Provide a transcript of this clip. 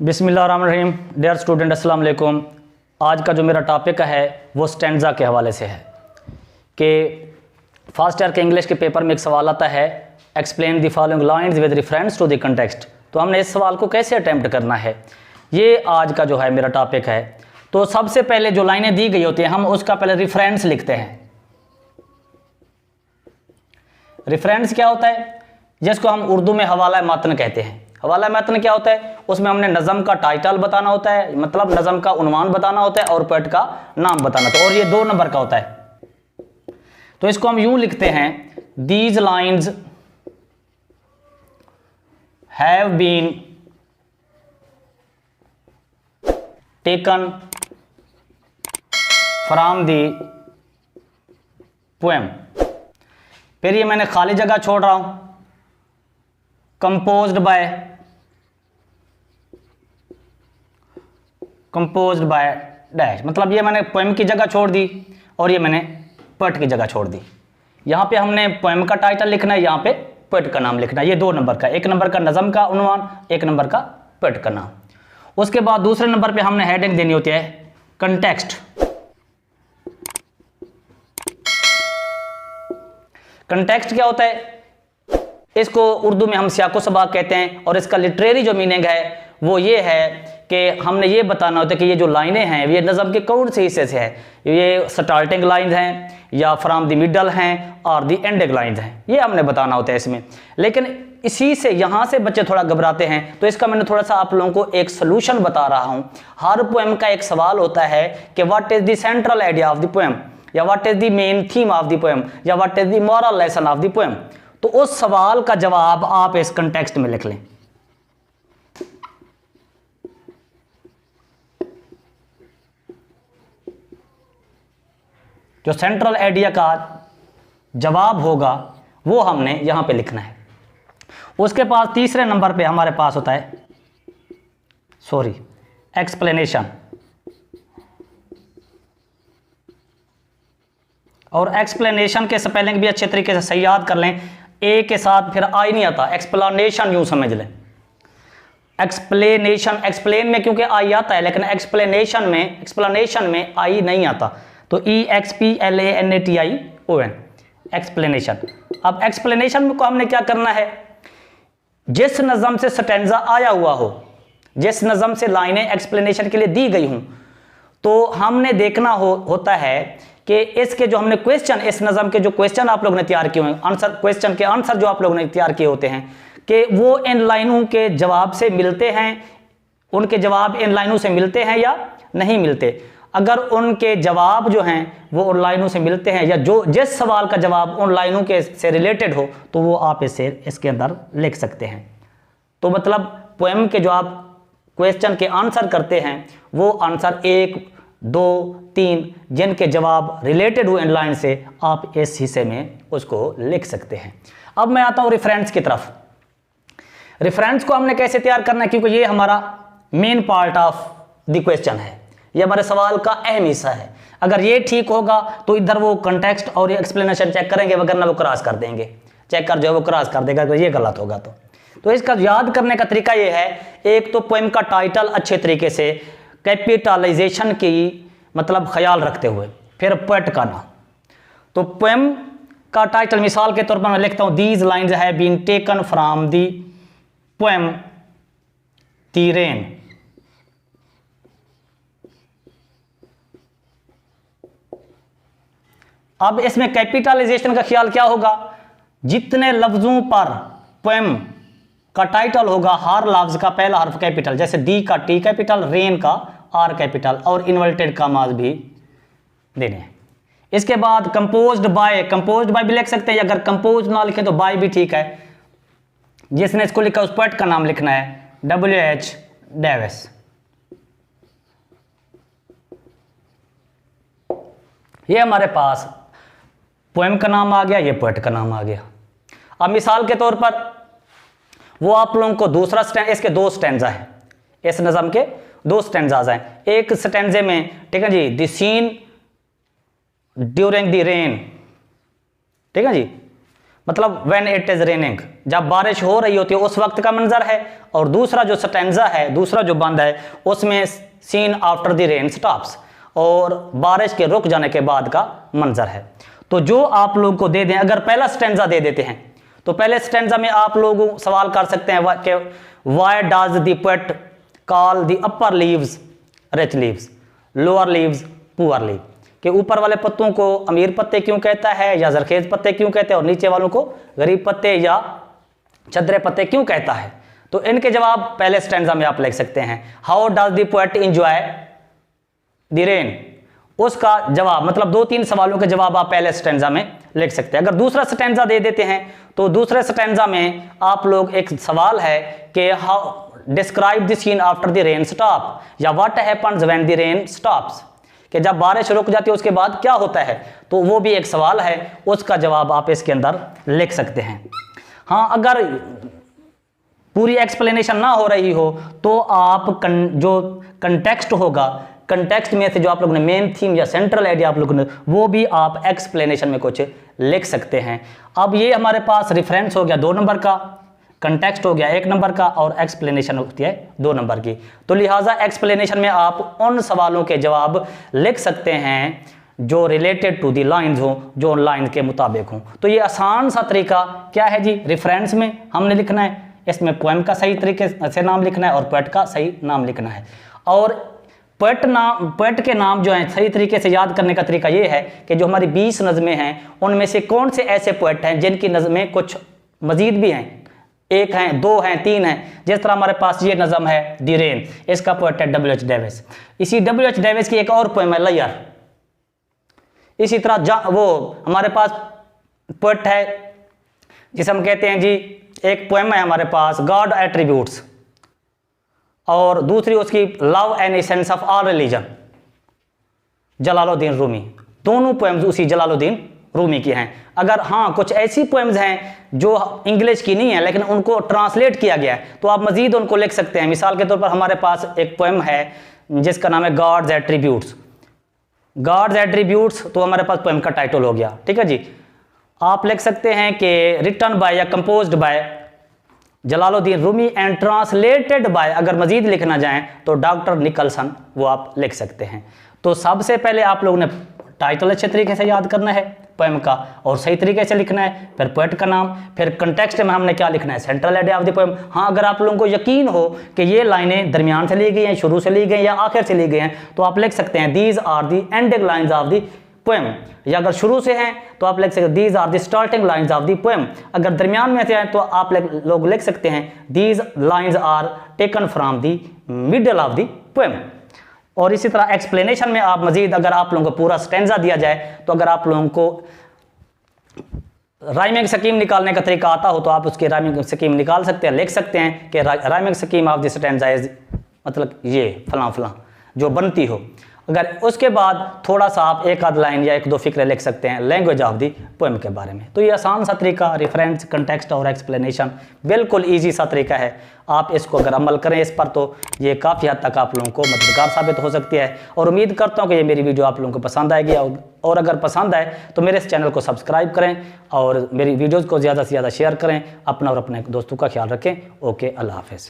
बिस्मिल्लाहिर्रहमानिर्रहीम। Dear student, अस्सलाम वालेकुम। आज का जो मेरा टॉपिक है वो स्टैंजा के हवाले से है कि फर्स्ट ईयर के इंग्लिश के पेपर में एक सवाल आता है, explain the following lines with reference to the context. तो हमने इस सवाल को कैसे अटैम्प्ट करना है, ये आज का जो है मेरा टॉपिक है। तो सबसे पहले जो लाइनें दी गई होती हैं हम उसका पहले रेफरेंस लिखते हैं। रेफरेंस क्या होता है, जिसको हम उर्दू में हवाला मतन कहते हैं। हवाला मतन क्या होता है, उसमें हमने नज़म का टाइटल बताना होता है, मतलब नज़म का उन्वान बताना होता है और पोएट का नाम बताना होता है, और ये 2 नंबर का होता है। तो इसको हम यूं लिखते हैं, these lines have been taken from the poem. फिर ये मैंने खाली जगह छोड़ रहा हूं, कंपोज्ड बाय डैश, मतलब ये मैंने पोएम की जगह छोड़ दी और ये मैंने पोएट की जगह छोड़ दी। यहाँ पे हमने पोएम का टाइटल लिखना है, यहाँ पे पोएट का नाम लिखना है। ये 2 नंबर का, 1 नंबर का नज़म का उन्वान, 1 नंबर का पोएट का नाम। उसके बाद दूसरे नंबर पे हमने हेडिंग देनी होती है कंटेक्स्ट। कंटेक्स्ट क्या होता है, इसको उर्दू में हम सियाको सबाक कहते हैं, और इसका लिटरेरी जो मीनिंग है वो ये है कि हमने ये बताना होता है कि ये जो लाइनें हैं ये नज़म के कौन से हिस्से से है, ये स्टार्टिंग लाइन्स हैं या फ्रॉम द मिडल हैं और द एंडिंग लाइन्स हैं, ये हमने बताना होता है इसमें। लेकिन इसी से यहाँ से बच्चे थोड़ा घबराते हैं, तो इसका मैंने थोड़ा सा आप लोगों को एक सोल्यूशन बता रहा हूँ। हर पोएम का एक सवाल होता है कि what is the central idea of the poem, या what is the main theme of the poem, या what is the moral lesson of the poem. तो उस सवाल का जवाब आप इस कंटेक्स्ट में लिख लें। जो सेंट्रल आइडिया का जवाब होगा वो हमने यहां पे लिखना है। उसके पास तीसरे नंबर पे हमारे पास होता है एक्सप्लेनेशन। और एक्सप्लेनेशन के स्पेलिंग भी अच्छे तरीके से सही याद कर लें, ए के साथ फिर आई नहीं आता, एक्सप्लेनेशन यूं समझ लें। एक्सप्लेनेशन, एक्सप्लेन में क्योंकि आई आता है, लेकिन एक्सप्लेनेशन में आई नहीं आता, तो EXPLANATION एक्सप्लेनेशन। अब एक्सप्लेनेशन को हमने क्या करना है, जिस नज़म से स्टैंजा आया हुआ हो, जिस नज़म से लाइनें एक्सप्लेनेशन के लिए दी गई हूं, तो हमने देखना होता है कि इसके जो हमने क्वेश्चन, इस नज़म के जो क्वेश्चन आप लोगों ने तैयार किए हैं, आंसर, क्वेश्चन के आंसर जो आप लोगों ने तैयार किए होते हैं, कि वो इन लाइनों के जवाब से मिलते हैं, उनके जवाब इन लाइनों से मिलते हैं या नहीं मिलते। अगर उनके जवाब जो हैं वो उन लाइनों से मिलते हैं, या जो जिस सवाल का जवाब उन लाइनों के से रिलेटेड हो, तो वो आप इसके अंदर लिख सकते हैं। तो मतलब पोएम के जो आप क्वेश्चन के आंसर करते हैं, वो आंसर 1, 2, 3 जिनके जवाब रिलेटेड हो इन लाइन से, आप इस हिस्से में उसको लिख सकते हैं। अब मैं आता हूं रेफरेंस की तरफ। रेफरेंस को हमने कैसे तैयार करना है, क्योंकि ये हमारा main part of the question है, ये हमारे सवाल का अहम हिस्सा है। अगर ये ठीक होगा तो इधर वो कंटेक्स्ट और ये एक्सप्लेनेशन चेक करेंगे, वरना वो क्रॉस कर देंगे, चेक कर जो है वो क्रॉस कर देगा, तो ये गलत होगा। तो इसका याद करने का तरीका ये है, एक तो पोएम का टाइटल अच्छे तरीके से कैपिटलाइजेशन की मतलब ख्याल रखते हुए, फिर पोएट का नाम। तो पोएम का टाइटल मिसाल के तौर पर मैं लिखता हूं, these lines have been taken from the poem the rain. अब इसमें कैपिटलाइजेशन का ख्याल क्या होगा, जितने लफ्जों पर पोएम का टाइटल होगा, हर लफ्ज का पहला हर्फ कैपिटल, जैसे दी का T कैपिटल, रेन का R कैपिटल, और इन्वर्टेड कामाज भी देने हैं। इसके बाद कंपोज्ड बाय भी लिख सकते हैं, अगर कंपोज ना लिखें तो बाय भी ठीक है। जिसने इसको लिखा उस पोएट का नाम लिखना है, WH डेविस। ये हमारे पास पोएम का नाम आ गया, ये पोएट का नाम आ गया। अब मिसाल के तौर पर वो आप लोगों को दूसरा स्टैंजा, इसके 2 स्टैंजा हैं, इस नज़म के 2 स्टैंजाज हैं। एक स्टैंजे में, ठीक है जी, the scene during the rain, ठीक है जी, मतलब व्हेन इट इज रेनिंग, जब बारिश हो रही होती है उस वक्त का मंजर है। और दूसरा जो स्टैंजा है, दूसरा जो बंद है, उसमें scene after the rain stops, और बारिश के रुक जाने के बाद का मंजर है। तो जो आप लोग को दे दें, अगर पहला स्टैंजा दे देते हैं तो पहले स्टैंजा में आप लोग सवाल कर सकते हैं कि why does the poet call the upper leaves rich leaves, lower leaves poor leave, कि ऊपर वाले पत्तों को अमीर पत्ते क्यों कहता है या जरखेज पत्ते क्यों कहते हैं, और नीचे वालों को गरीब पत्ते या चदरे पत्ते क्यों कहता है। तो इनके जवाब पहले स्टैंजा में आप लिख सकते हैं। How does the poet enjoy the rain, उसका जवाब मतलब 2-3 सवालों के जवाब आप पहले स्टैंजा में लिख सकते हैं। अगर दूसरा स्टैंजा दे देते हैं तो दूसरे स्टैंजा में आप लोग एक सवाल है कि how describe the scene after the rain stop, या what happens when the rain stops, कि जब बारिश रुक जाती है उसके बाद क्या होता है। तो वो भी एक सवाल है, उसका जवाब आप इसके अंदर लिख सकते हैं। हाँ, अगर पूरी एक्सप्लेनेशन ना हो रही हो तो आप जो कंटेक्स्ट होगा, कंटेक्स्ट में से जो आप लोगों ने मेन थीम या सेंट्रल आइडिया आप लोगों ने, वो भी आप एक्सप्लेनेशन में कुछ लिख सकते हैं। अब ये हमारे पास रेफरेंस हो गया 2 नंबर का, कंटेक्स्ट हो गया 1 नंबर का, और एक्सप्लेनेशन होती है 2 नंबर की। तो लिहाजा एक्सप्लेनेशन में आप उन सवालों के जवाब लिख सकते हैं जो रिलेटेड टू दी लाइंस हो, जो लाइन के मुताबिक हो। तो ये आसान सा तरीका क्या है जी, रेफरेंस में हमने लिखना है, इसमें पोएम का सही तरीके से नाम लिखना है और पोएट का सही नाम लिखना है। और पोएट के नाम जो हैं सही तरीके से याद करने का तरीका ये है कि जो हमारी 20 नज़में हैं उनमें से कौन से ऐसे पोएट हैं जिनकी नज़में कुछ मजीद भी हैं, 1 हैं, 2 हैं, 3 हैं। जिस तरह हमारे पास ये नज़म है द रेन, इसका पोएट है W.H. डेविस। इसी W.H. डेविस की एक और पोएम है लेयर। इसी तरह वो हमारे पास पोएट है जिसे हम कहते हैं जी, एक पोएम है हमारे पास गॉड एट्रीब्यूट्स, और दूसरी उसकी love and essence of all religion, Jalaluddin Rumi. दोनों पोएम्स उसी जलालुद्दीन रूमी की हैं। अगर हाँ कुछ ऐसी पोएम्स हैं जो इंग्लिश की नहीं है लेकिन उनको ट्रांसलेट किया गया है तो आप मजीद उनको लिख सकते हैं। मिसाल के तौर पर हमारे पास एक पोएम है जिसका नाम है गॉड्स एट्रीब्यूट्स। गॉड्स एट्रीब्यूट्स तो हमारे पास पोएम का टाइटल हो गया, ठीक है जी। आप लिख सकते हैं कि रिटन बाय या composed bye Jalaluddin Rumi and translated bye, अगर मजीद लिखना चाहें तो डॉक्टर निकलसन, वो आप लिख सकते हैं। तो सबसे पहले आप लोगों ने टाइटल अच्छे तरीके से याद करना है पोएम का और सही तरीके से लिखना है, फिर पोएट का नाम, फिर कंटेक्स्ट में हमने क्या लिखना है, central idea of the poem. हाँ, अगर आप लोगों को यकीन हो कि ये लाइनें दरमियान से ली गई हैं, शुरू से ली गई या आखिर से ली गई हैं, तो आप लिख सकते हैं these are the ending lines of the poem, या अगर शुरू से हैं तो आप लिख सकते हैं these are the starting lines of the poem. अगर दरमियान में से हैं तो आप लोग लिख सकते हैं these lines are taken from the middle of the poem. और इसी तरह एक्सप्लेनेशन में आप मजीद, अगर आप लोगों को पूरा स्टेंजा दिया जाए तो अगर आप लोगों को राइमिंग स्कीम निकालने का तरीका आता हो तो आप उसकी राइमिंग स्कीम निकाल सकते हैं, लिख सकते हैं कि rhyming scheme of the stanza is, मतलब ये फलां फलां जो बनती हो। अगर उसके बाद थोड़ा सा आप 1 आध लाइन या 1-2 फिक्रे लिख सकते हैं लैंग्वेज ऑफ दी पोएम के बारे में। तो ये आसान सा तरीका, रेफरेंस, कंटेक्स्ट और एक्सप्लेनेशन, बिल्कुल इजी सा तरीका है। आप इसको अगर अमल करें इस पर तो ये काफ़ी हद तक आप लोगों को मददगार साबित हो सकती है। और उम्मीद करता हूँ कि ये मेरी वीडियो आप लोगों को पसंद आएगी, और अगर पसंद आए तो मेरे इस चैनल को सब्सक्राइब करें और मेरी वीडियोज़ को ज़्यादा से ज़्यादा शेयर करें। अपना और अपने दोस्तों का ख्याल रखें। ओके, अल्लाह हाफ़िज़।